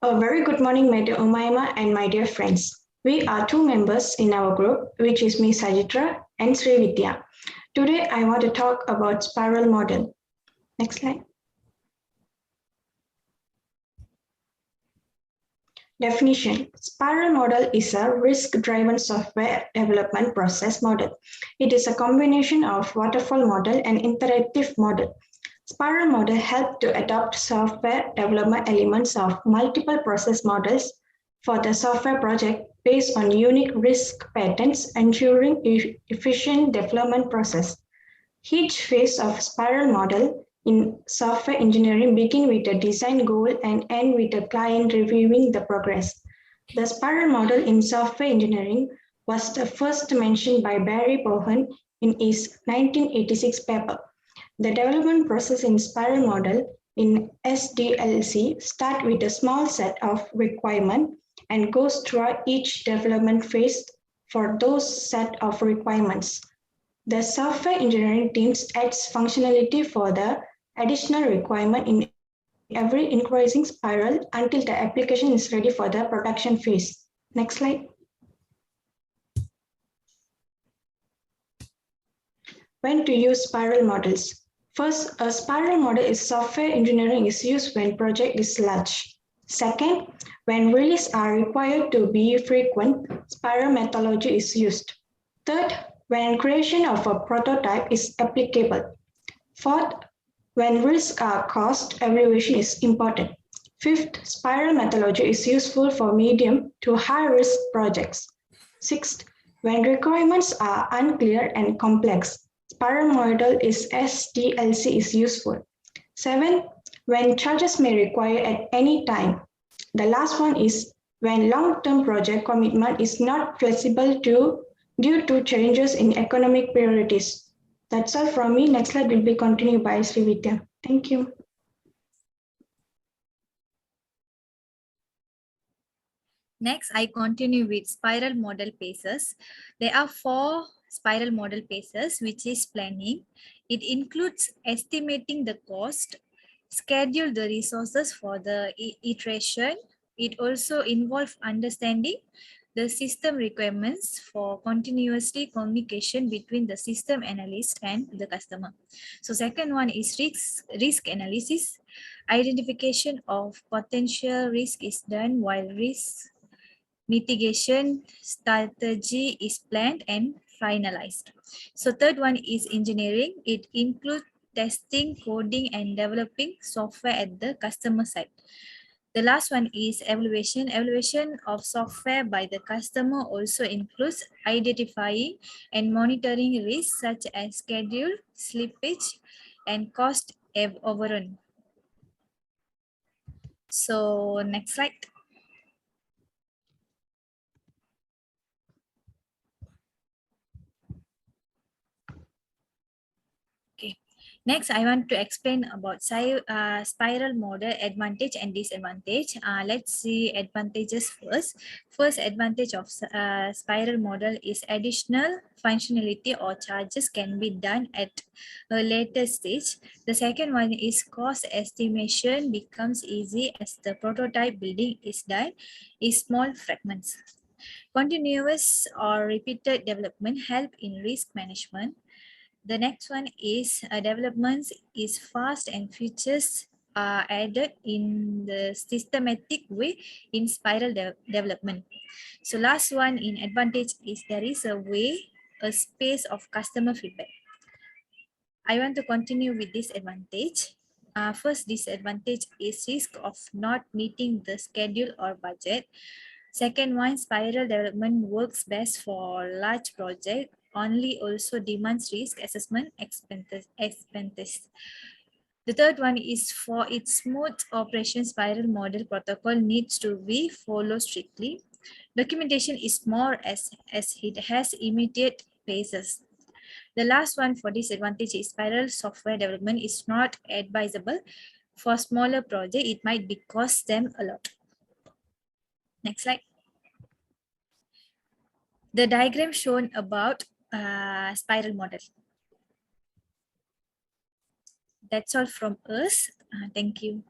A very good morning, my dear Umayma and my dear friends. We are two members in our group, which is me, Sajitra, and Srividya. Today, I want to talk about spiral model. Next slide. Definition. Spiral model is a risk-driven software development process model. It is a combination of waterfall model and interactive model. Spiral model help to adopt software development elements of multiple process models for the software project based on unique risk patterns, ensuring efficient development process. Each phase of spiral model in software engineering begin with a design goal and end with a client reviewing the progress. The spiral model in software engineering was the first mentioned by Barry Bohan in his 1986 paper. The development process in spiral model in SDLC start with a small set of requirements and goes through each development phase for those set of requirements. The software engineering teams adds functionality for the additional requirement in every increasing spiral until the application is ready for the production phase. Next slide. When to use spiral models? First, a spiral model is software engineering is used when project is large. Second, when releases are required to be frequent, spiral methodology is used. Third, when creation of a prototype is applicable. Fourth, when risks are cost evaluation is important. Fifth, spiral methodology is useful for medium to high risk projects. Sixth, when requirements are unclear and complex, spiral model is SDLC is useful. 7. When charges may require at any time. The last one is when long-term project commitment is not flexible due to changes in economic priorities. That's all from me. Next slide will be continued by Srividya. Thank you. Next, I continue with spiral model phases. There are 4 spiral model phases, which is planning. It includes estimating the cost, schedule the resources for the iteration. It also involves understanding the system requirements for continuously communication between the system analyst and the customer. So second one is risk analysis. Identification of potential risk is done while risk mitigation strategy is planned and finalized. So third one is engineering. It includes testing, coding, and developing software at the customer side. The last one is evaluation. Evaluation of software by the customer also includes identifying and monitoring risks such as schedule, slippage, and cost overrun. So next slide. Next, I want to explain about spiral model advantage and disadvantage. Let's see advantages first. First advantage of spiral model is additional functionality or charges can be done at a later stage. The second one is cost estimation becomes easy as the prototype building is done in small fragments. Continuous or repeated development help in risk management. The next one is developments is fast and features are added in the systematic way in spiral development. So last one in advantage is there is a space of customer feedback. I want to continue with this advantage. First disadvantage is risk of not meeting the schedule or budget. Second one, spiral development works best for large project, only also demands risk assessment expenses. The third one is for its smooth operation, spiral model protocol needs to be followed strictly. Documentation is more as it has immediate phases. The last one for disadvantage is spiral software development is not advisable. For smaller project, it might cost them a lot. Next slide. The diagram shown about spiral model. That's all from us. Thank you.